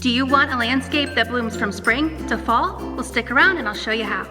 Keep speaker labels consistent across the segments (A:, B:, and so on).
A: Do you want a landscape that blooms from spring to fall? Well, stick around and I'll show you how.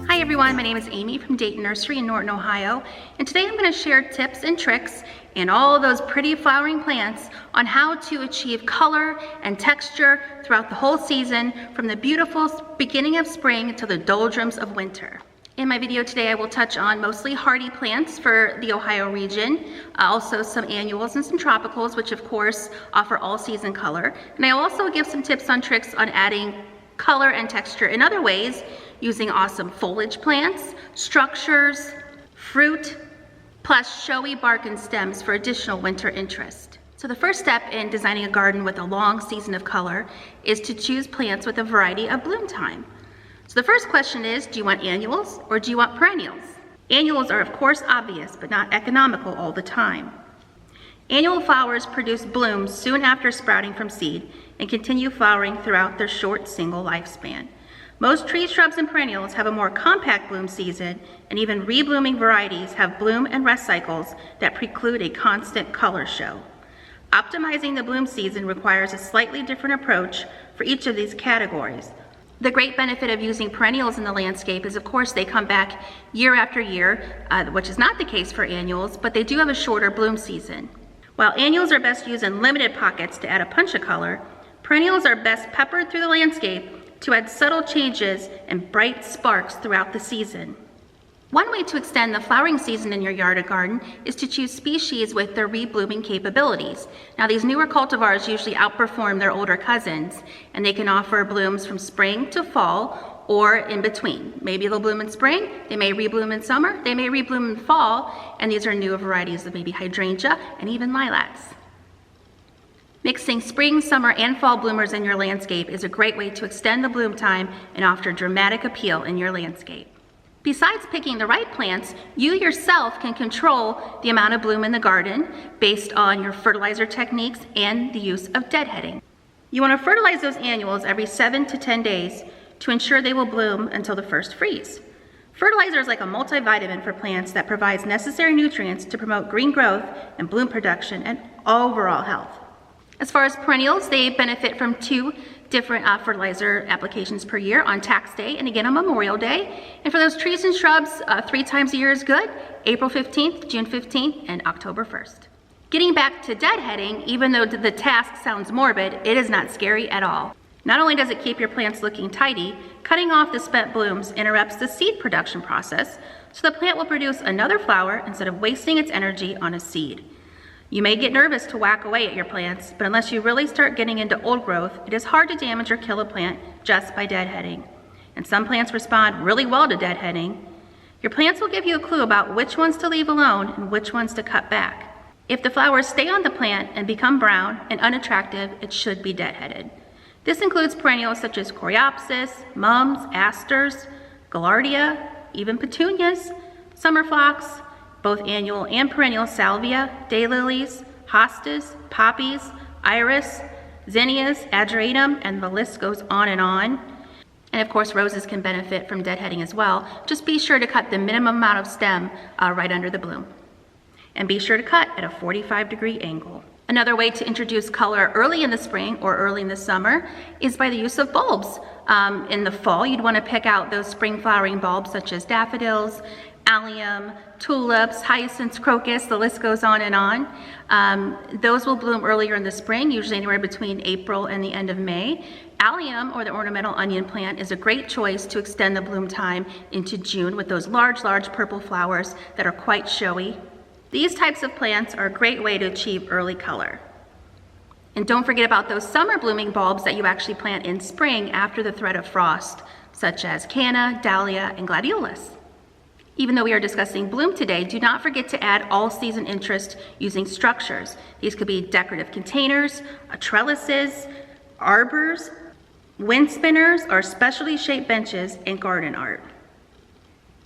A: Hi everyone, my name is Amy from Dayton Nursery in Norton, Ohio, and today I'm going to share tips and tricks and all of those pretty flowering plants on how to achieve color and texture throughout the whole season, from the beautiful beginning of spring to the doldrums of winter. In my video today, I will touch on mostly hardy plants for the Ohio region, also some annuals and some tropicals, which of course offer all season color. And I'll also give some tips on tricks on adding color and texture in other ways, using awesome foliage plants, structures, fruit, plus showy bark and stems for additional winter interest. So the first step in designing a garden with a long season of color is to choose plants with a variety of bloom time. So the first question is, do you want annuals or do you want perennials? Annuals are of course obvious, but not economical all the time. Annual flowers produce blooms soon after sprouting from seed and continue flowering throughout their short single lifespan. Most trees, shrubs, and perennials have a more compact bloom season, and even reblooming varieties have bloom and rest cycles that preclude a constant color show. Optimizing the bloom season requires a slightly different approach for each of these categories. The great benefit of using perennials in the landscape is, of course, they come back year after year, which is not the case for annuals, but they do have a shorter bloom season. While annuals are best used in limited pockets to add a punch of color, perennials are best peppered through the landscape to add subtle changes and bright sparks throughout the season. One way to extend the flowering season in your yard or garden is to choose species with their reblooming capabilities. Now, these newer cultivars usually outperform their older cousins, and they can offer blooms from spring to fall or in between. Maybe they'll bloom in spring, they may rebloom in summer, they may rebloom in fall, and these are newer varieties of maybe hydrangea and even lilacs. Mixing spring, summer, and fall bloomers in your landscape is a great way to extend the bloom time and offer dramatic appeal in your landscape. Besides picking the right plants, you yourself can control the amount of bloom in the garden based on your fertilizer techniques and the use of deadheading. You want to fertilize those annuals every 7 to 10 days to ensure they will bloom until the first freeze. Fertilizer is like a multivitamin for plants that provides necessary nutrients to promote green growth and bloom production and overall health. As far as perennials, they benefit from 2 different fertilizer applications per year, on tax day and again on Memorial Day. And for those trees and shrubs, 3 times a year is good: April 15th, June 15th, and October 1st. Getting back to deadheading, even though the task sounds morbid, it is not scary at all. Not only does it keep your plants looking tidy, cutting off the spent blooms interrupts the seed production process, so the plant will produce another flower instead of wasting its energy on a seed. You may get nervous to whack away at your plants, but unless you really start getting into old growth, it is hard to damage or kill a plant just by deadheading. And some plants respond really well to deadheading. Your plants will give you a clue about which ones to leave alone and which ones to cut back. If the flowers stay on the plant and become brown and unattractive, it should be deadheaded. This includes perennials such as coreopsis, mums, asters, gaillardia, even petunias, summer phlox, both annual and perennial salvia, daylilies, hostas, poppies, iris, zinnias, ageratum, and the list goes on. And of course, roses can benefit from deadheading as well. Just be sure to cut the minimum amount of stem right under the bloom. And be sure to cut at a 45-degree angle. Another way to introduce color early in the spring or early in the summer is by the use of bulbs. In the fall, you'd want to pick out those spring flowering bulbs such as daffodils, allium, tulips, hyacinths, crocus, the list goes on and on. Those will bloom earlier in the spring, usually anywhere between April and the end of May. Allium, or the ornamental onion plant, is a great choice to extend the bloom time into June with those large purple flowers that are quite showy. These types of plants are a great way to achieve early color. And don't forget about those summer blooming bulbs that you actually plant in spring after the threat of frost, such as canna, dahlia, and gladiolus. Even though we are discussing bloom today, do not forget to add all-season interest using structures. These could be decorative containers, trellises, arbors, wind spinners, or specially shaped benches in garden art.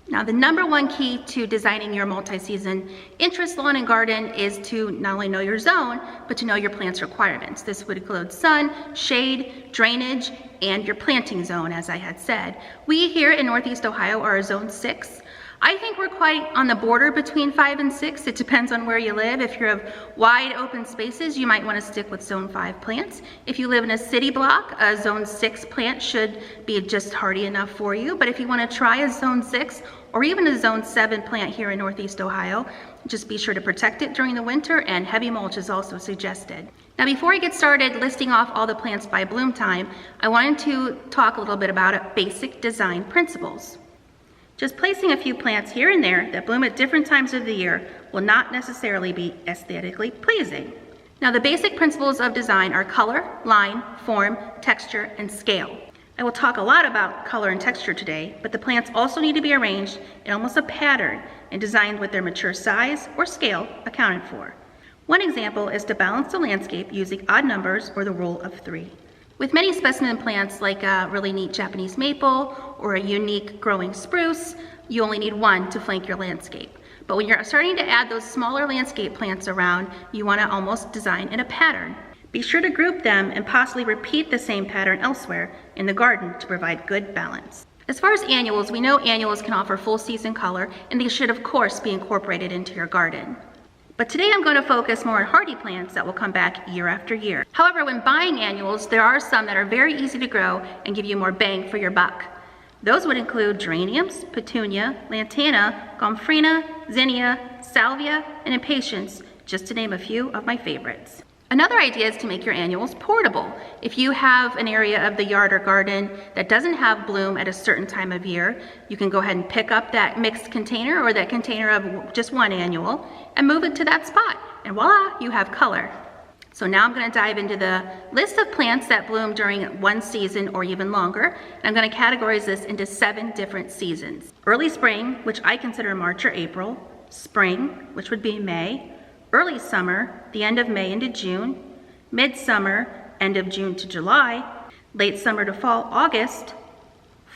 A: Now, the number one key to designing your multi-season interest lawn and garden is to not only know your zone, but to know your plant's requirements. This would include sun, shade, drainage, and your planting zone, as I had said. We here in Northeast Ohio are a zone 6. I think we're quite on the border between 5 and 6. It depends on where you live. If you have wide open spaces, you might want to stick with zone 5 plants. If you live in a city block, a zone 6 plant should be just hardy enough for you. But if you want to try a zone 6 or even a zone 7 plant here in Northeast Ohio, just be sure to protect it during the winter, and heavy mulch is also suggested. Now, before I get started listing off all the plants by bloom time, I wanted to talk a little bit about basic design principles. Just placing a few plants here and there that bloom at different times of the year will not necessarily be aesthetically pleasing. Now, the basic principles of design are color, line, form, texture, and scale. I will talk a lot about color and texture today, but the plants also need to be arranged in almost a pattern and designed with their mature size or scale accounted for. One example is to balance the landscape using odd numbers or the rule of 3. With many specimen plants like a really neat Japanese maple or a unique growing spruce, you only need one to flank your landscape. But when you're starting to add those smaller landscape plants around, you want to almost design in a pattern. Be sure to group them and possibly repeat the same pattern elsewhere in the garden to provide good balance. As far as annuals, we know annuals can offer full season color, and they should of course be incorporated into your garden. But today I'm going to focus more on hardy plants that will come back year after year. However, when buying annuals, there are some that are very easy to grow and give you more bang for your buck. Those would include geraniums, petunia, lantana, gomphrena, zinnia, salvia, and impatiens, just to name a few of my favorites. Another idea is to make your annuals portable. If you have an area of the yard or garden that doesn't have bloom at a certain time of year, you can go ahead and pick up that mixed container or that container of just one annual and move it to that spot, and voila, you have color. So now I'm going to dive into the list of plants that bloom during one season or even longer. And I'm going to categorize this into 7 different seasons. Early spring, which I consider March or April. Spring, which would be May. Early summer, the end of May into June. Midsummer, end of June to July. Late summer to fall, August.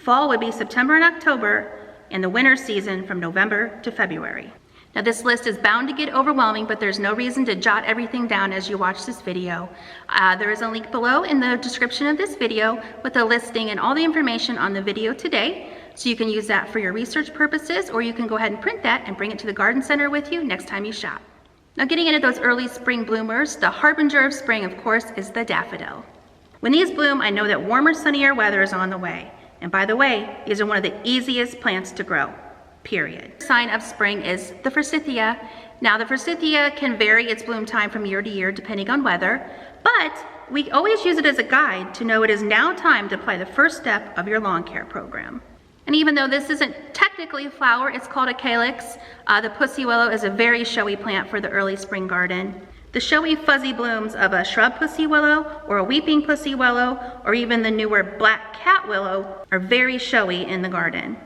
A: Fall would be September and October, and the winter season from November to February. Now, this list is bound to get overwhelming, but there's no reason to jot everything down as you watch this video. There is a link below in the description of this video with a listing and all the information on the video today, so you can use that for your research purposes, or you can go ahead and print that and bring it to the garden center with you next time you shop. Now, getting into those early spring bloomers, the harbinger of spring, of course, is the daffodil. When these bloom, I know that warmer, sunnier weather is on the way. And by the way, these are one of the easiest plants to grow, period. Sign of spring is the forsythia. Now, the forsythia can vary its bloom time from year to year depending on weather, but we always use it as a guide to know it is now time to apply the first step of your lawn care program. And even though this isn't technically a flower, it's called a calyx. The pussy willow is a very showy plant for the early spring garden. The showy fuzzy blooms of a shrub pussy willow or a weeping pussy willow or even the newer black cat willow are very showy in the garden.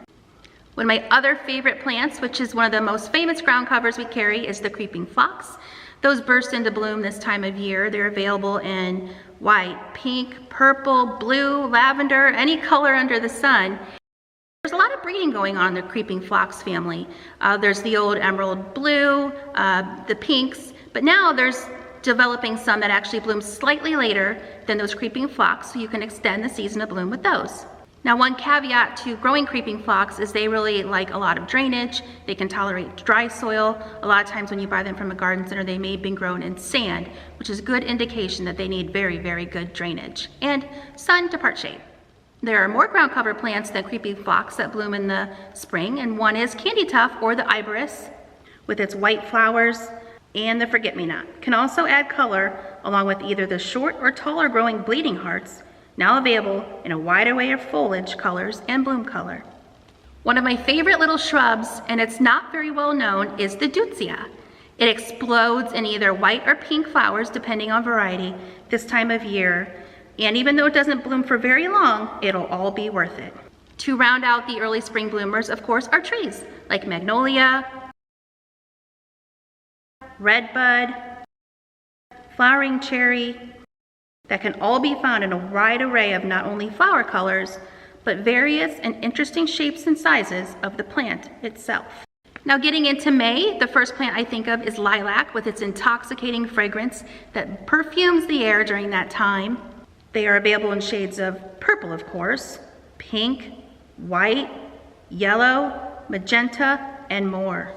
A: One of my other favorite plants, which is one of the most famous ground covers we carry, is the creeping phlox. Those burst into bloom this time of year. They're available in white, pink, purple, blue, lavender, any color under the sun. There's a lot of breeding going on in the creeping phlox family. There's the old emerald blue, the pinks, but now there's developing some that actually bloom slightly later than those creeping phlox, so you can extend the season of bloom with those. Now, one caveat to growing creeping phlox is they really like a lot of drainage. They can tolerate dry soil. A lot of times when you buy them from a garden center, they may have been grown in sand, which is a good indication that they need very, very good drainage and sun to part shade. There are more ground cover plants than creeping phlox that bloom in the spring, and one is candytuft or the iberis with its white flowers, and the forget-me-not. Can also add color along with either the short or taller growing bleeding hearts, now available in a wide array of foliage colors and bloom color. One of my favorite little shrubs, and it's not very well known, is the deutzia. It explodes in either white or pink flowers depending on variety this time of year. And even though it doesn't bloom for very long, it'll all be worth it. To round out the early spring bloomers, of course, are trees like magnolia, redbud, flowering cherry, that can all be found in a wide array of not only flower colors, but various and interesting shapes and sizes of the plant itself. Now getting into May, the first plant I think of is lilac with its intoxicating fragrance that perfumes the air during that time. They are available in shades of purple, of course, pink, white, yellow, magenta, and more.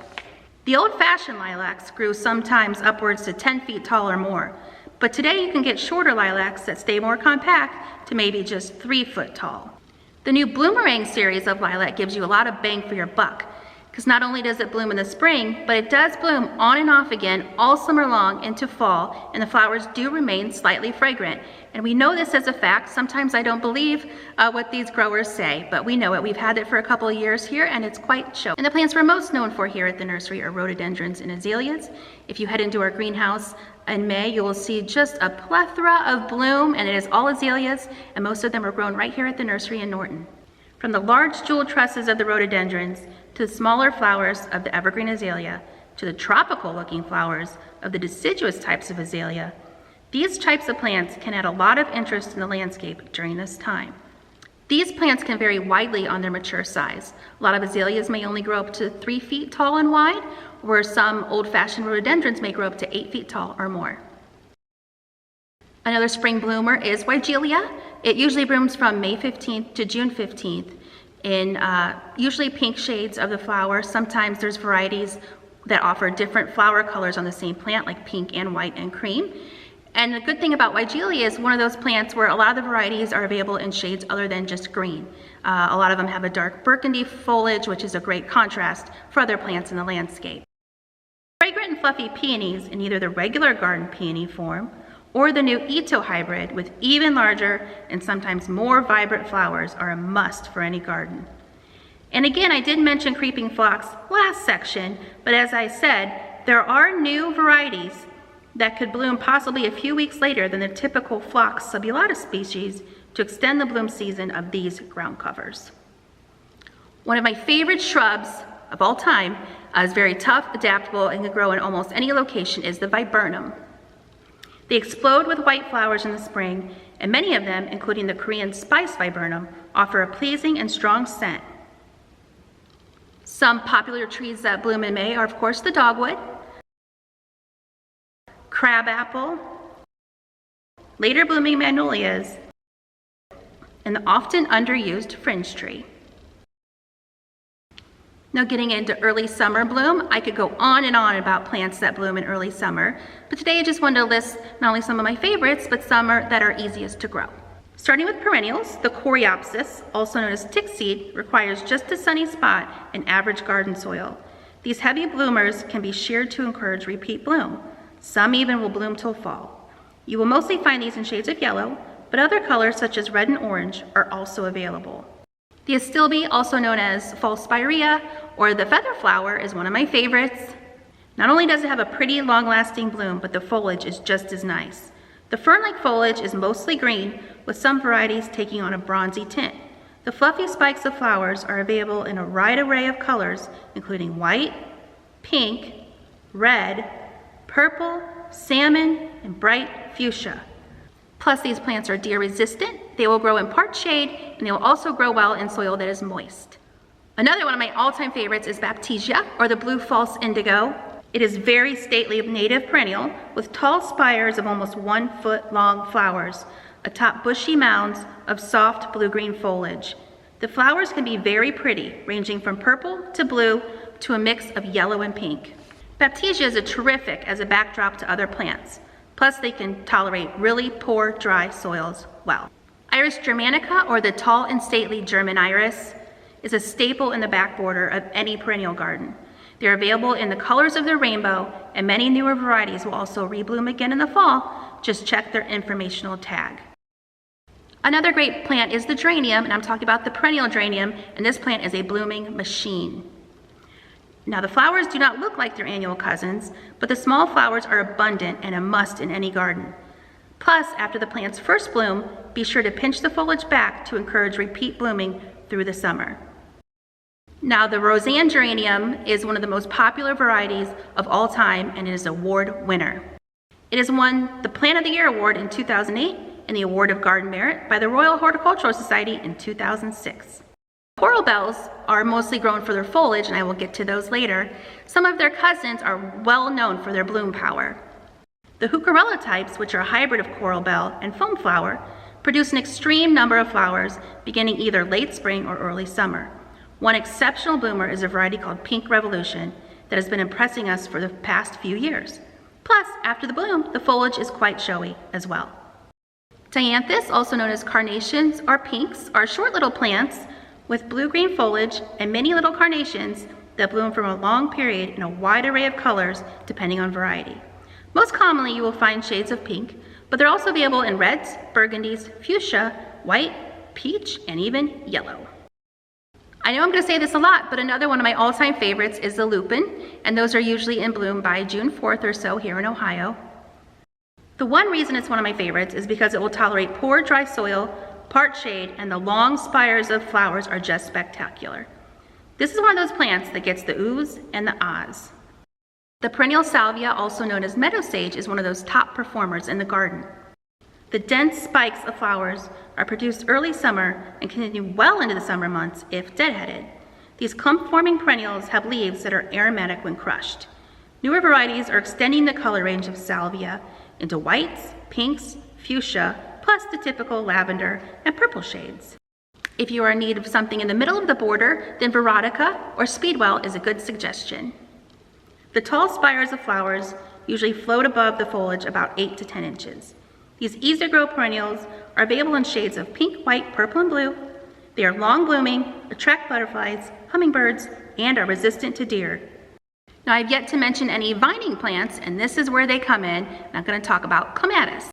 A: The old-fashioned lilacs grew sometimes upwards to 10 feet tall or more, but today you can get shorter lilacs that stay more compact to maybe just 3 foot tall. The new Bloomerang series of lilac gives you a lot of bang for your buck, because not only does it bloom in the spring, but it does bloom on and off again all summer long into fall, and the flowers do remain slightly fragrant. And we know this as a fact. Sometimes I don't believe what these growers say, but we know it. We've had it for a couple of years here, and it's quite show. And the plants we're most known for here at the nursery are rhododendrons and azaleas. If you head into our greenhouse in May, you will see just a plethora of bloom, and it is all azaleas, and most of them are grown right here at the nursery in Norton. From the large jeweled trusses of the rhododendrons to the smaller flowers of the evergreen azalea to the tropical looking flowers of the deciduous types of azalea, these types of plants can add a lot of interest in the landscape during this time. These plants can vary widely on their mature size. A lot of azaleas may only grow up to 3 feet tall and wide, where some old-fashioned rhododendrons may grow up to 8 feet tall or more. Another spring bloomer is Weigelia. It usually blooms from May 15th to June 15th in usually pink shades of the flower. Sometimes there's varieties that offer different flower colors on the same plant, like pink and white and cream. And the good thing about Weigelia is one of those plants where a lot of the varieties are available in shades other than just green. A lot of them have a dark burgundy foliage, which is a great contrast for other plants in the landscape. Fragrant and fluffy peonies in either the regular garden peony form or the new Ito hybrid with even larger and sometimes more vibrant flowers are a must for any garden. And again, I did mention creeping phlox last section, but as I said, there are new varieties that could bloom possibly a few weeks later than the typical phlox subulata species to extend the bloom season of these ground covers. One of my favorite shrubs of all time is very tough, adaptable, and can grow in almost any location is the viburnum. They explode with white flowers in the spring, and many of them, including the Korean spice viburnum, offer a pleasing and strong scent. Some popular trees that bloom in May are, of course, the dogwood, crabapple, later blooming magnolias, and the often underused fringe tree. Now getting into early summer bloom, I could go on and on about plants that bloom in early summer, but today I just wanted to list not only some of my favorites, but some that are easiest to grow. Starting with perennials, the coreopsis, also known as tick seed, requires just a sunny spot in average garden soil. These heavy bloomers can be sheared to encourage repeat bloom. Some even will bloom till fall. You will mostly find these in shades of yellow, but other colors such as red and orange are also available. The astilbe, also known as fall spirea or the feather flower, is one of my favorites. Not only does it have a pretty long-lasting bloom, but the foliage is just as nice. The fern-like foliage is mostly green, with some varieties taking on a bronzy tint. The fluffy spikes of flowers are available in a wide array of colors, including white, pink, red, purple, salmon, and bright fuchsia. Plus, these plants are deer resistant. They will grow in part shade, and they will also grow well in soil that is moist. Another one of my all-time favorites is Baptisia, or the blue false indigo. It is very stately native perennial with tall spires of almost 1 foot long flowers atop bushy mounds of soft blue-green foliage. The flowers can be very pretty, ranging from purple to blue to a mix of yellow and pink. Baptisia is terrific as a backdrop to other plants. Plus, they can tolerate really poor, dry soils well. Iris germanica, or the tall and stately German iris, is a staple in the back border of any perennial garden. They're available in the colors of their rainbow, and many newer varieties will also rebloom again in the fall. Just check their informational tag. Another great plant is the geranium, and I'm talking about the perennial geranium, and this plant is a blooming machine. Now, the flowers do not look like their annual cousins, but the small flowers are abundant and a must in any garden. Plus, after the plant's first bloom, be sure to pinch the foliage back to encourage repeat blooming through the summer. Now, the Roseanne geranium is one of the most popular varieties of all time, and it is an award winner. It has won the Plant of the Year award in 2008 and the Award of Garden Merit by the Royal Horticultural Society in 2006. Coral bells are mostly grown for their foliage, and I will get to those later. Some of their cousins are well known for their bloom power. The heucherella types, which are a hybrid of coral bell and foam flower, produce an extreme number of flowers beginning either late spring or early summer. One exceptional bloomer is a variety called Pink Revolution that has been impressing us for the past few years. Plus, after the bloom, the foliage is quite showy as well. Dianthus, also known as carnations or pinks, are short little plants with blue-green foliage and many little carnations that bloom from a long period in a wide array of colors depending on variety. Most commonly you will find shades of pink, but they're also available in reds, burgundies, fuchsia, white, peach, and even yellow. I know I'm going to say this a lot, but another one of my all-time favorites is the lupin, and those are usually in bloom by June 4th or so here in Ohio. The one reason it's one of my favorites is because it will tolerate poor dry soil, part shade, and the long spires of flowers are just spectacular. This is one of those plants that gets the oohs and the ahs. The perennial salvia, also known as meadow sage, is one of those top performers in the garden. The dense spikes of flowers are produced early summer and continue well into the summer months if deadheaded. These clump-forming perennials have leaves that are aromatic when crushed. Newer varieties are extending the color range of salvia into whites, pinks, fuchsia, plus the typical lavender and purple shades. If you are in need of something in the middle of the border, then veronica or speedwell is a good suggestion. The tall spires of flowers usually float above the foliage about 8 to 10 inches. These easy-to-grow perennials are available in shades of pink, white, purple, and blue. They are long-blooming, attract butterflies, hummingbirds, and are resistant to deer. Now, I've yet to mention any vining plants, and this is where they come in. I'm going to talk about clematis.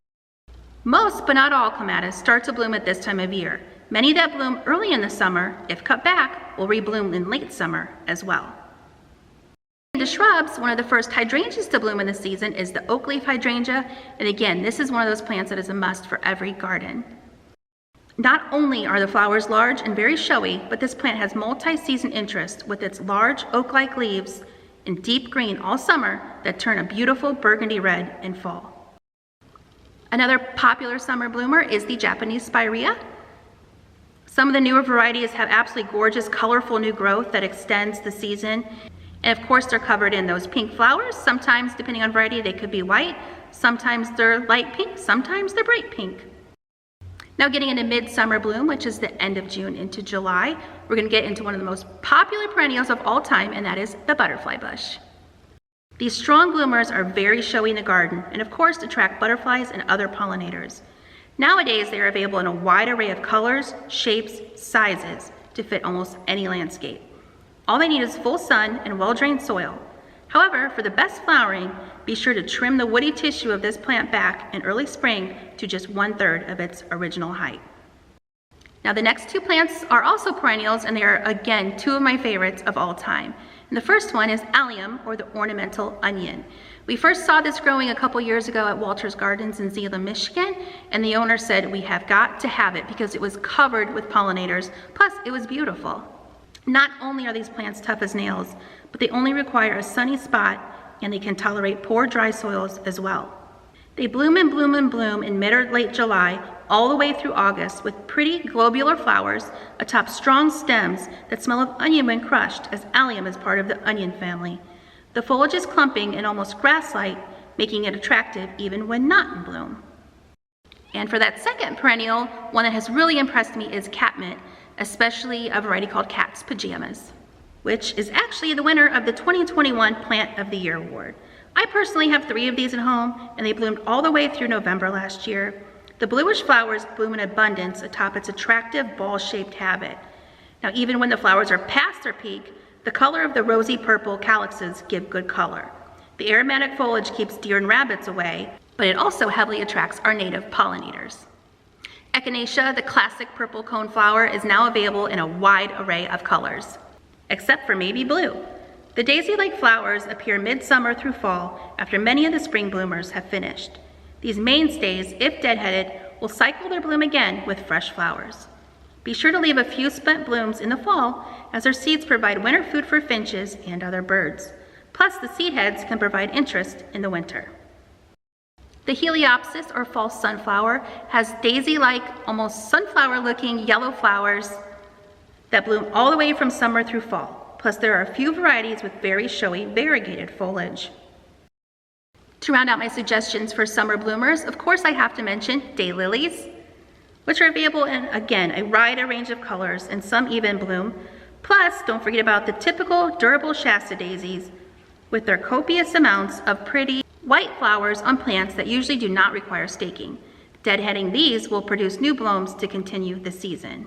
A: Most, but not all, clematis start to bloom at this time of year. Many that bloom early in the summer, if cut back, will rebloom in late summer as well. The shrubs, one of the first hydrangeas to bloom in the season is the oak leaf hydrangea, and again, this is one of those plants that is a must for every garden. Not only are the flowers large and very showy, but this plant has multi-season interest with its large oak-like leaves in deep green all summer that turn a beautiful burgundy red in fall. Another popular summer bloomer is the Japanese spirea. Some of the newer varieties have absolutely gorgeous, colorful new growth that extends the season. And of course, they're covered in those pink flowers. Sometimes, depending on variety, they could be white. Sometimes they're light pink. Sometimes they're bright pink. Now getting into midsummer bloom, which is the end of June into July, we're going to get into one of the most popular perennials of all time, and that is the butterfly bush. These strong bloomers are very showy in the garden and of course attract butterflies and other pollinators. Nowadays they are available in a wide array of colors, shapes, sizes to fit almost any landscape. All they need is full sun and well-drained soil. However, for the best flowering, be sure to trim the woody tissue of this plant back in early spring to just 1/3 of its original height. Now the next two plants are also perennials, and they are again two of my favorites of all time. And the first one is allium, or the ornamental onion. We first saw this growing a couple years ago at Walter's Gardens in Zeeland, Michigan, and the owner said we have got to have it because it was covered with pollinators, plus it was beautiful. Not only are these plants tough as nails, but they only require a sunny spot, and they can tolerate poor dry soils as well. They bloom and bloom and bloom in mid or late July all the way through August with pretty globular flowers atop strong stems that smell of onion when crushed, as allium is part of the onion family. The foliage is clumping and almost grass-like, making it attractive even when not in bloom. And for that second perennial, one that has really impressed me is catmint, especially a variety called cat's pajamas, which is actually the winner of the 2021 Plant of the Year award. I personally have 3 of these at home, and they bloomed all the way through November last year. The bluish flowers bloom in abundance atop its attractive ball-shaped habit. Now, even when the flowers are past their peak, the color of the rosy purple calyxes give good color. The aromatic foliage keeps deer and rabbits away, but it also heavily attracts our native pollinators. Echinacea, the classic purple cone flower, is now available in a wide array of colors, except for maybe blue. The daisy-like flowers appear midsummer through fall after many of the spring bloomers have finished. These mainstays, if deadheaded, will cycle their bloom again with fresh flowers. Be sure to leave a few spent blooms in the fall, as their seeds provide winter food for finches and other birds. Plus, the seed heads can provide interest in the winter. The Heliopsis, or false sunflower, has daisy-like, almost sunflower-looking yellow flowers that bloom all the way from summer through fall. Plus, there are a few varieties with very showy variegated foliage. To round out my suggestions for summer bloomers, of course I have to mention daylilies, which are available in, again, a wide range of colors and some even bloom. Plus, don't forget about the typical durable Shasta daisies with their copious amounts of pretty white flowers on plants that usually do not require staking. Deadheading these will produce new blooms to continue the season.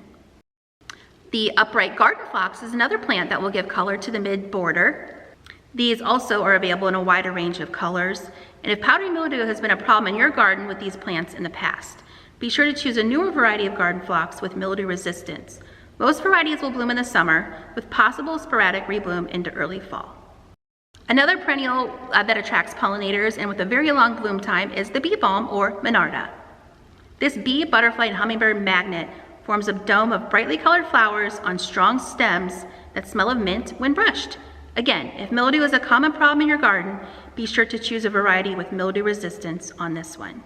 A: The upright garden fox is another plant that will give color to the mid border. These also are available in a wider range of colors. And if powdery mildew has been a problem in your garden with these plants in the past, be sure to choose a newer variety of garden phlox with mildew resistance. Most varieties will bloom in the summer, with possible sporadic rebloom into early fall. Another perennial that attracts pollinators and with a very long bloom time is the bee balm, or Monarda. This bee, butterfly, and hummingbird magnet forms a dome of brightly colored flowers on strong stems that smell of mint when brushed. Again, if mildew is a common problem in your garden, be sure to choose a variety with mildew resistance on this one.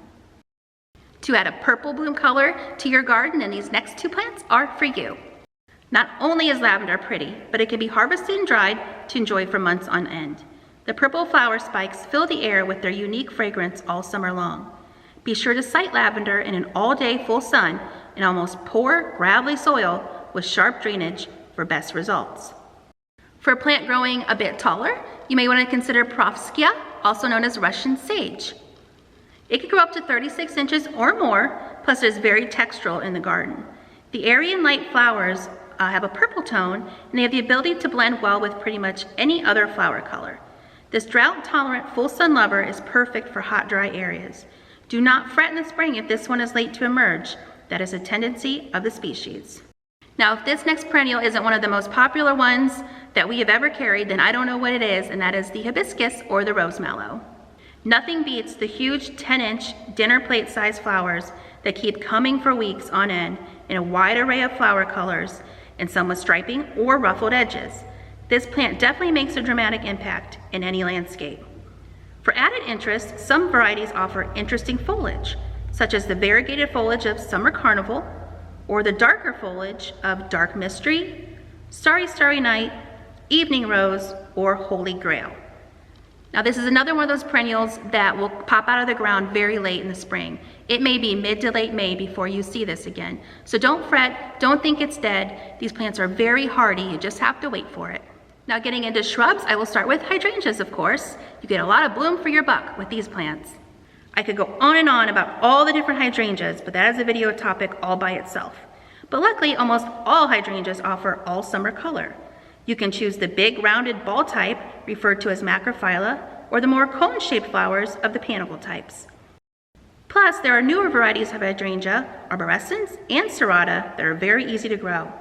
A: To add a purple bloom color to your garden, and these next two plants are for you. Not only is lavender pretty, but it can be harvested and dried to enjoy for months on end. The purple flower spikes fill the air with their unique fragrance all summer long. Be sure to site lavender in an all-day full sun in almost poor, gravelly soil with sharp drainage for best results. For a plant growing a bit taller, you may want to consider Profskia, also known as Russian sage. It can grow up to 36 inches or more, plus it is very textural in the garden. The airy and light flowers have a purple tone, and they have the ability to blend well with pretty much any other flower color. This drought-tolerant full sun lover is perfect for hot, dry areas. Do not fret in the spring if this one is late to emerge. That is a tendency of the species. Now, if this next perennial isn't one of the most popular ones that we have ever carried, then I don't know what it is, and that is the hibiscus or the rose mallow. Nothing beats the huge 10-inch dinner plate size flowers that keep coming for weeks on end in a wide array of flower colors and some with striping or ruffled edges. This plant definitely makes a dramatic impact in any landscape. For added interest, some varieties offer interesting foliage, such as the variegated foliage of Summer Carnival or the darker foliage of Dark Mystery, Starry Starry Night, Evening Rose, or Holy Grail. Now, this is another one of those perennials that will pop out of the ground very late in the spring. It may be mid to late May before you see this again. So don't fret, don't think it's dead. These plants are very hardy, you just have to wait for it. Now, getting into shrubs, I will start with hydrangeas, of course. You get a lot of bloom for your buck with these plants. I could go on and on about all the different hydrangeas, but that is a video topic all by itself. But luckily, almost all hydrangeas offer all summer color. You can choose the big rounded ball type, referred to as macrophylla, or the more cone-shaped flowers of the panicle types. Plus, there are newer varieties of hydrangea, arborescens, and serrata that are very easy to grow.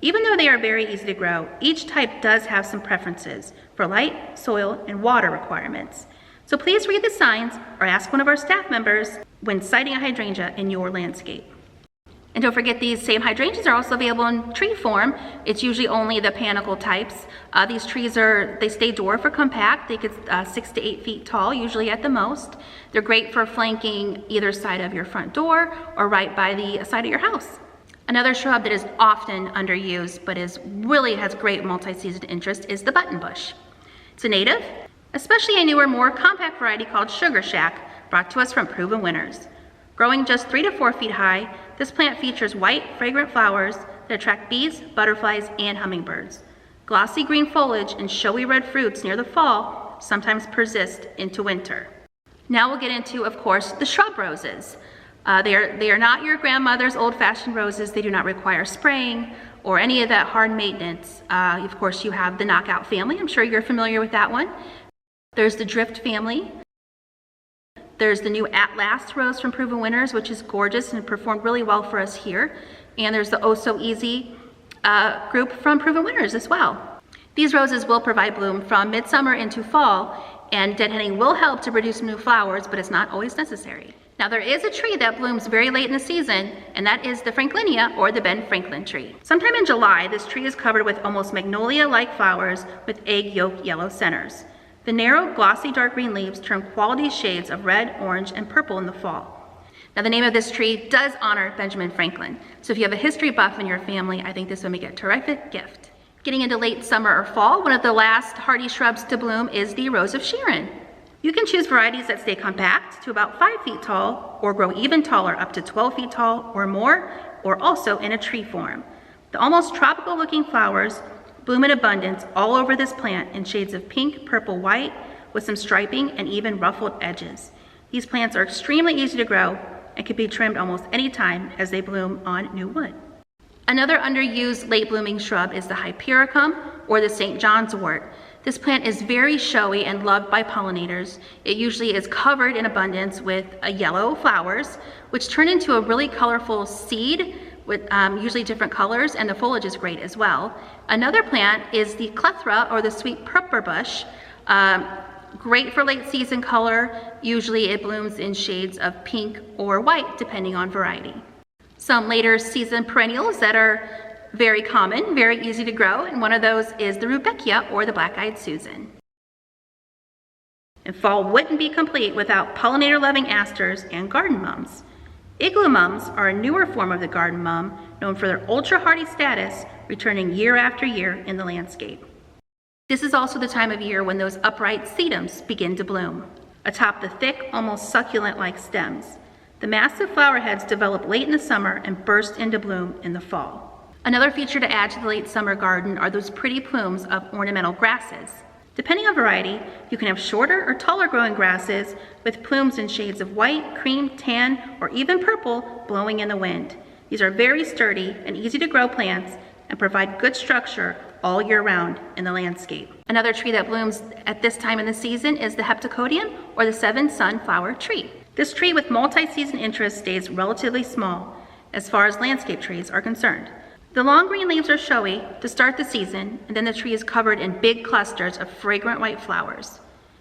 A: Even though they are very easy to grow, each type does have some preferences for light, soil, and water requirements. So please read the signs or ask one of our staff members when siting a hydrangea in your landscape. And don't forget, these same hydrangeas are also available in tree form. It's usually only the panicle types. These trees they stay dwarf or compact. They get 6 to 8 feet tall, usually at the most. They're great for flanking either side of your front door or right by the side of your house. Another shrub that is often underused but really has great multi-season interest is the button bush. It's a native, especially a newer, more compact variety called Sugar Shack, brought to us from proven winners. Growing just 3 to 4 feet high, this plant features white, fragrant flowers that attract bees, butterflies, and hummingbirds. Glossy green foliage and showy red fruits near the fall sometimes persist into winter. Now we'll get into, of course, the shrub roses. They are not your grandmother's old-fashioned roses. They do not require spraying or any of that hard maintenance. Of course, you have the knockout family. I'm sure you're familiar with that one. There's the drift family. There's the new At Last rose from Proven Winners, which is gorgeous and performed really well for us here. And there's the Oh So Easy group from Proven Winners as well. These roses will provide bloom from midsummer into fall, and deadheading will help to produce new flowers, but it's not always necessary. Now, there is a tree that blooms very late in the season, and that is the Franklinia, or the Ben Franklin tree. Sometime in July, this tree is covered with almost magnolia-like flowers with egg yolk yellow centers. The narrow, glossy dark green leaves turn quality shades of red, orange, and purple in the fall. Now the name of this tree does honor Benjamin Franklin, so if you have a history buff in your family, I think this would make a terrific gift. Getting into late summer or fall, one of the last hardy shrubs to bloom is the Rose of Sharon. You can choose varieties that stay compact to about 5 feet tall or grow even taller up to 12 feet tall or more, or also in a tree form. The almost tropical looking flowers bloom in abundance all over this plant in shades of pink, purple, white, with some striping and even ruffled edges. These plants are extremely easy to grow and can be trimmed almost any time as they bloom on new wood. Another underused late blooming shrub is the Hypericum or the St. John's wort. This plant is very showy and loved by pollinators. It usually is covered in abundance with yellow flowers, which turn into a really colorful seed with usually different colors, and the foliage is great as well. Another plant is the Clethra or the sweet purple bush. Great for late season color. Usually it blooms in shades of pink or white, depending on variety. Some later season perennials that are very common, very easy to grow, and one of those is the Rudbeckia or the Black-Eyed Susan. And fall wouldn't be complete without pollinator-loving asters and garden mums. Igloo mums are a newer form of the garden mum, known for their ultra-hardy status, returning year after year in the landscape. This is also the time of year when those upright sedums begin to bloom, atop the thick, almost succulent-like stems. The massive flower heads develop late in the summer and burst into bloom in the fall. Another feature to add to the late summer garden are those pretty plumes of ornamental grasses. Depending on variety, you can have shorter or taller growing grasses with plumes in shades of white, cream, tan, or even purple blowing in the wind. These are very sturdy and easy to grow plants and provide good structure all year round in the landscape. Another tree that blooms at this time in the season is the Heptacodium or the seven sunflower tree. This tree with multi-season interest stays relatively small as far as landscape trees are concerned. The long green leaves are showy to start the season, and then the tree is covered in big clusters of fragrant white flowers.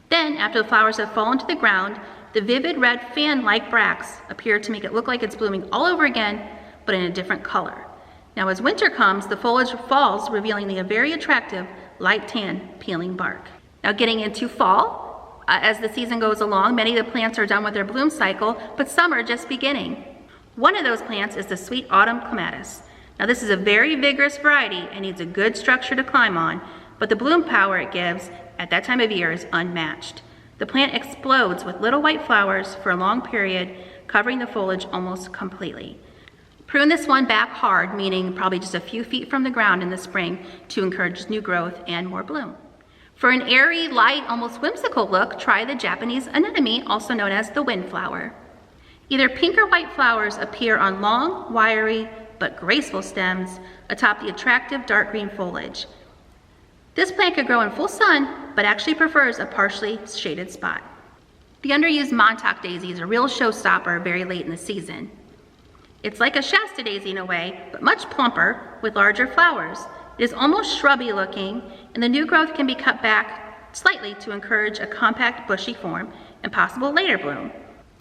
A: Then, after the flowers have fallen to the ground, the vivid red fan-like bracts appear to make it look like it's blooming all over again, but in a different color. Now as winter comes, the foliage falls, revealing the very attractive light tan peeling bark. Now getting into fall, as the season goes along, many of the plants are done with their bloom cycle, but some are just beginning. One of those plants is the sweet autumn clematis. Now this is a very vigorous variety and needs a good structure to climb on, but the bloom power it gives at that time of year is unmatched. The plant explodes with little white flowers for a long period, covering the foliage almost completely. Prune this one back hard, meaning probably just a few feet from the ground in the spring to encourage new growth and more bloom. For an airy, light, almost whimsical look, try the Japanese anemone, also known as the windflower. Either pink or white flowers appear on long, wiry, but graceful stems atop the attractive dark green foliage. This plant could grow in full sun, but actually prefers a partially shaded spot. The underused Montauk daisy is a real showstopper very late in the season. It's like a Shasta daisy in a way, but much plumper with larger flowers. It is almost shrubby looking, and the new growth can be cut back slightly to encourage a compact bushy form and possible later bloom.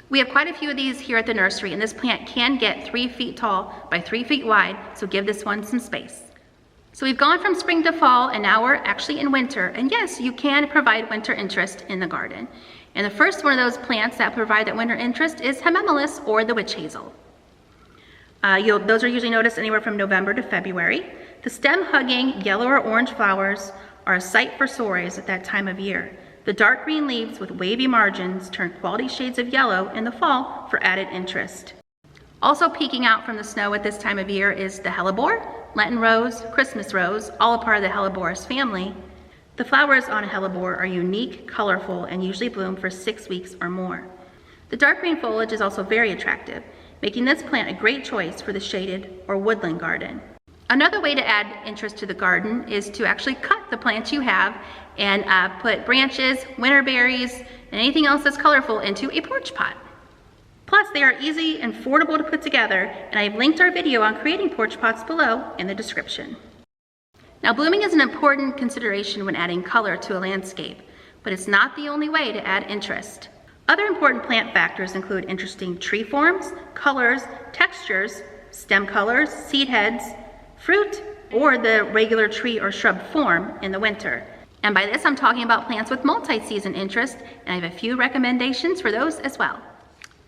A: We have quite a few of these here at the nursery, and this plant can get 3 feet tall by 3 feet wide, so give this one some space. So we've gone from spring to fall, and now we're actually in winter. And yes, you can provide winter interest in the garden. And the first one of those plants that provide that winter interest is Hemamelis or the witch hazel. Those are usually noticed anywhere from November to February. The stem-hugging yellow or orange flowers are a sight for soirees at that time of year. The dark green leaves with wavy margins turn quality shades of yellow in the fall for added interest. Also peeking out from the snow at this time of year is the hellebore, Lenten rose, Christmas rose, all a part of the helleborus family. The flowers on a hellebore are unique, colorful, and usually bloom for 6 weeks or more. The dark green foliage is also very attractive, making this plant a great choice for the shaded or woodland garden. Another way to add interest to the garden is to actually cut the plants you have and put branches, winter berries, and anything else that's colorful into a porch pot. Plus, they are easy and affordable to put together, and I've linked our video on creating porch pots below in the description. Now, blooming is an important consideration when adding color to a landscape, but it's not the only way to add interest. Other important plant factors include interesting tree forms, colors, textures, stem colors, seed heads, fruit, or the regular tree or shrub form in the winter. And by this, I'm talking about plants with multi-season interest, and I have a few recommendations for those as well.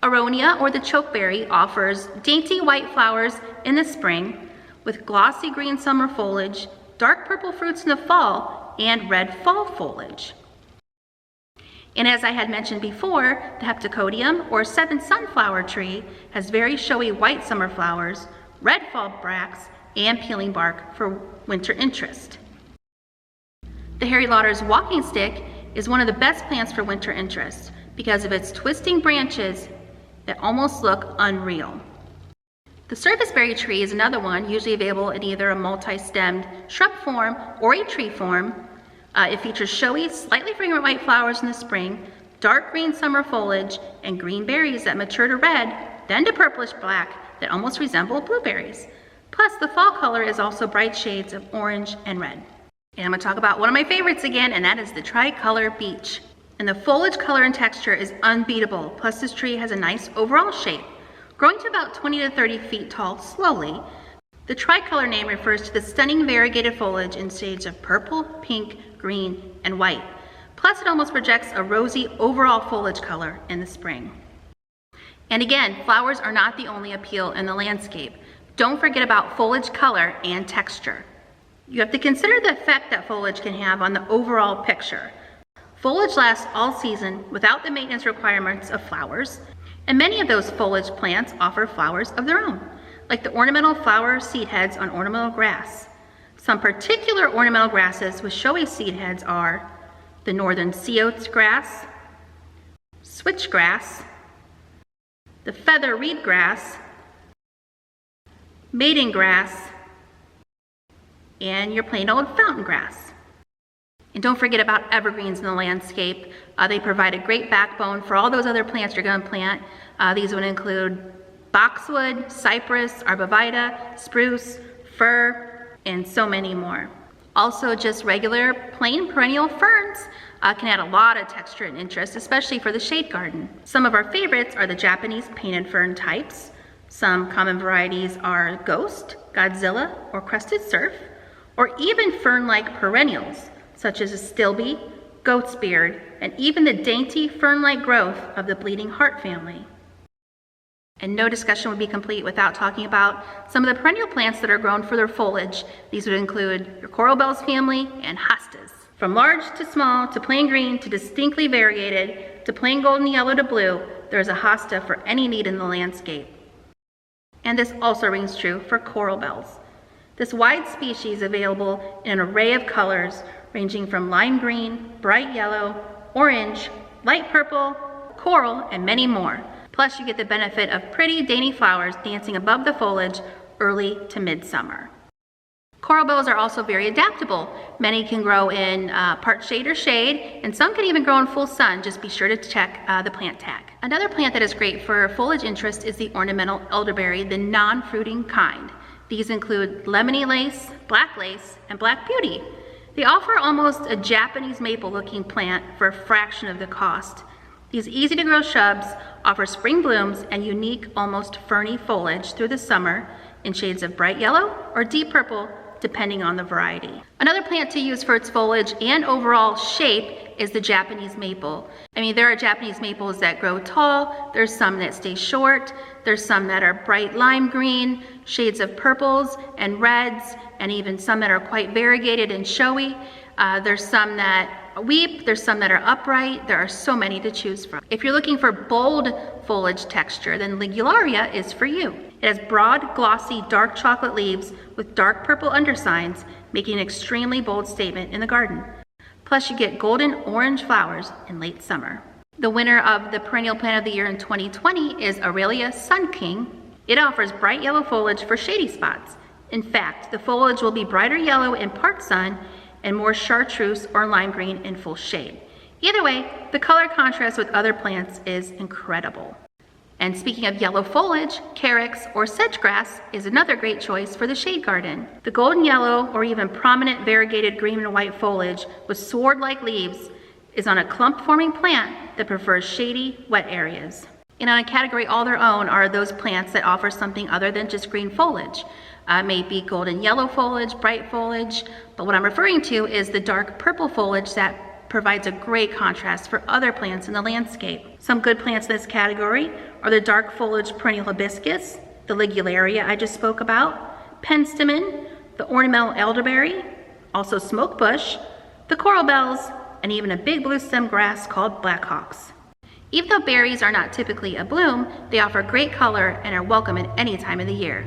A: Aronia, or the chokeberry, offers dainty white flowers in the spring with glossy green summer foliage, dark purple fruits in the fall, and red fall foliage. And as I had mentioned before, the heptacodium, or seven sunflower tree, has very showy white summer flowers, red fall bracts, and peeling bark for winter interest. The Harry Lauder's walking stick is one of the best plants for winter interest because of its twisting branches that almost look unreal. The serviceberry tree is another one, usually available in either a multi-stemmed shrub form or a tree form. It features showy, slightly fragrant white flowers in the spring, dark green summer foliage, and green berries that mature to red, then to purplish black that almost resemble blueberries. Plus, the fall color is also bright shades of orange and red. And I'm going to talk about one of my favorites again, and that is the tricolor beech. And the foliage color and texture is unbeatable. Plus, this tree has a nice overall shape, growing to about 20 to 30 feet tall slowly. The tricolor name refers to the stunning variegated foliage in shades of purple, pink, green, and white. Plus, it almost projects a rosy overall foliage color in the spring. And again, flowers are not the only appeal in the landscape. Don't forget about foliage color and texture. You have to consider the effect that foliage can have on the overall picture. Foliage lasts all season without the maintenance requirements of flowers, and many of those foliage plants offer flowers of their own, like the ornamental flower seed heads on ornamental grass. Some particular ornamental grasses with showy seed heads are the northern sea oats grass, switchgrass, the feather reed grass, maiden grass, and your plain old fountain grass. And don't forget about evergreens in the landscape. They provide a great backbone for all those other plants you're going to plant. These would include boxwood, cypress, arborvitae, spruce, fir, and so many more. Also, just regular plain perennial ferns can add a lot of texture and interest, especially for the shade garden. Some of our favorites are the Japanese painted fern types. Some common varieties are Ghost, Godzilla, or Crested Surf, or even fern-like perennials, such as a stilby, goat's beard, and even the dainty fern-like growth of the bleeding heart family. And no discussion would be complete without talking about some of the perennial plants that are grown for their foliage. These would include your coral bells family and hostas. From large to small, to plain green, to distinctly variegated, to plain golden yellow to blue, there's a hosta for any need in the landscape. And this also rings true for coral bells. This wide species available in an array of colors ranging from lime green, bright yellow, orange, light purple, coral, and many more. Plus, you get the benefit of pretty, dainty flowers dancing above the foliage early to midsummer. Coral bells are also very adaptable. Many can grow in part shade or shade, and some can even grow in full sun. Just be sure to check the plant tag. Another plant that is great for foliage interest is the ornamental elderberry, the non-fruiting kind. These include lemony lace, black lace, and black beauty. They offer almost a Japanese maple-looking plant for a fraction of the cost. These easy-to-grow shrubs offer spring blooms and unique, almost ferny foliage through the summer in shades of bright yellow or deep purple, depending on the variety. Another plant to use for its foliage and overall shape is the Japanese maple. I mean, there are Japanese maples that grow tall, there's some that stay short, there's some that are bright lime green, shades of purples and reds, and even some that are quite variegated and showy. There's some that weep, there's some that are upright. There are so many to choose from. If you're looking for bold foliage texture, then Ligularia is for you. It has broad, glossy, dark chocolate leaves with dark purple undersides, making an extremely bold statement in the garden. Plus, you get golden orange flowers in late summer. The winner of the Perennial Plant of the Year in 2020 is Aurelia Sun King. It offers bright yellow foliage for shady spots. In fact, the foliage will be brighter yellow in part sun and more chartreuse or lime green in full shade. Either way, the color contrast with other plants is incredible. And speaking of yellow foliage, carex or sedgegrass is another great choice for the shade garden. The golden yellow or even prominent variegated green and white foliage with sword-like leaves is on a clump-forming plant that prefers shady, wet areas. And on a category all their own are those plants that offer something other than just green foliage. Maybe golden yellow foliage, bright foliage, but what I'm referring to is the dark purple foliage that provides a great contrast for other plants in the landscape. Some good plants in this category are the dark foliage perennial hibiscus, the ligularia I just spoke about, penstemon, the ornamental elderberry, also smoke bush, the coral bells, and even a big blue stem grass called blackhawks. Even though berries are not typically a bloom, they offer great color and are welcome at any time of the year.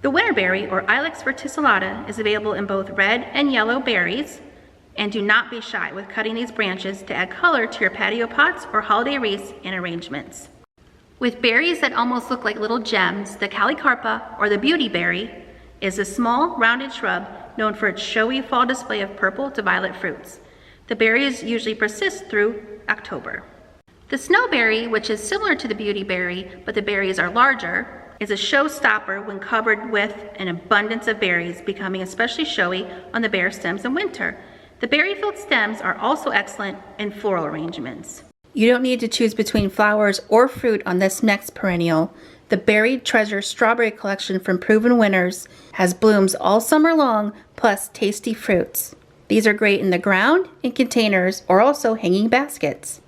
A: The winterberry, or Ilex verticillata, is available in both red and yellow berries, and do not be shy with cutting these branches to add color to your patio pots or holiday wreaths and arrangements. With berries that almost look like little gems, the calicarpa, or the beautyberry, is a small, rounded shrub known for its showy fall display of purple to violet fruits. The berries usually persist through October. The snowberry, which is similar to the beautyberry, but the berries are larger, is a showstopper when covered with an abundance of berries, becoming especially showy on the bare stems in winter. The berry-filled stems are also excellent in floral arrangements. You don't need to choose between flowers or fruit on this next perennial. The Buried Treasure Strawberry Collection from Proven Winners has blooms all summer long, plus tasty fruits. These are great in the ground, in containers, or also hanging baskets.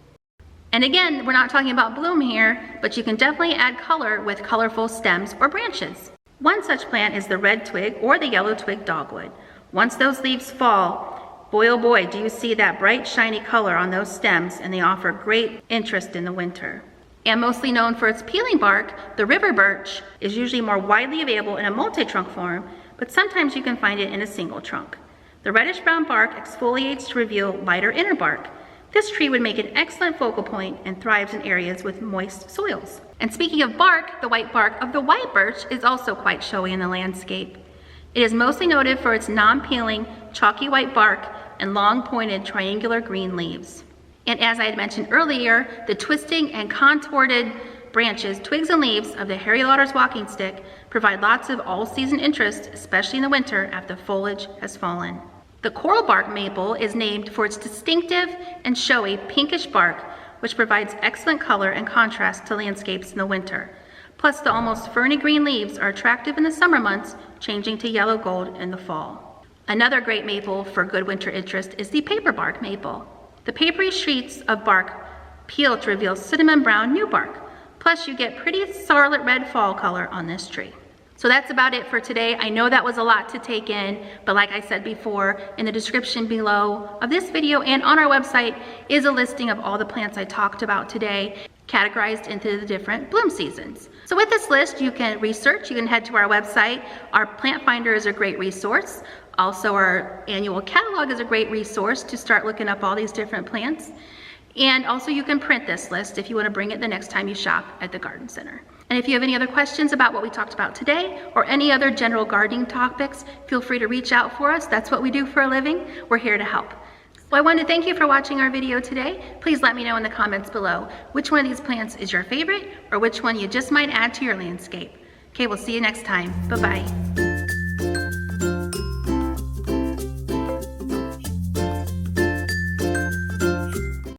A: And again, we're not talking about bloom here, but you can definitely add color with colorful stems or branches. One such plant is the red twig or the yellow twig dogwood. Once those leaves fall, boy oh boy, do you see that bright shiny color on those stems, and they offer great interest in the winter. And mostly known for its peeling bark, the river birch is usually more widely available in a multi-trunk form, but sometimes you can find it in a single trunk. The reddish-brown bark exfoliates to reveal lighter inner bark. This tree would make an excellent focal point and thrives in areas with moist soils. And speaking of bark, the white bark of the white birch is also quite showy in the landscape. It is mostly noted for its non-peeling, chalky white bark and long pointed triangular green leaves. And as I had mentioned earlier, the twisting and contorted branches, twigs, and leaves of the Harry Lauder's walking stick provide lots of all-season interest, especially in the winter after foliage has fallen. The coral bark maple is named for its distinctive and showy pinkish bark, which provides excellent color and contrast to landscapes in the winter. Plus, the almost ferny green leaves are attractive in the summer months, changing to yellow gold in the fall. Another great maple for good winter interest is the paper bark maple. The papery sheets of bark peel to reveal cinnamon brown new bark. Plus, you get pretty scarlet red fall color on this tree. So that's about it for today. I know that was a lot to take in, but like I said before, in the description below of this video and on our website is a listing of all the plants I talked about today, categorized into the different bloom seasons. So with this list, you can research, you can head to our website. Our plant finder is a great resource. Also, our annual catalog is a great resource to start looking up all these different plants. And also you can print this list if you want to bring it the next time you shop at the garden center. And if you have any other questions about what we talked about today or any other general gardening topics, feel free to reach out for us. That's what we do for a living. We're here to help. So I want to thank you for watching our video today. Please let me know in the comments below which one of these plants is your favorite or which one you just might add to your landscape. Okay, we'll see you next time. Bye-bye.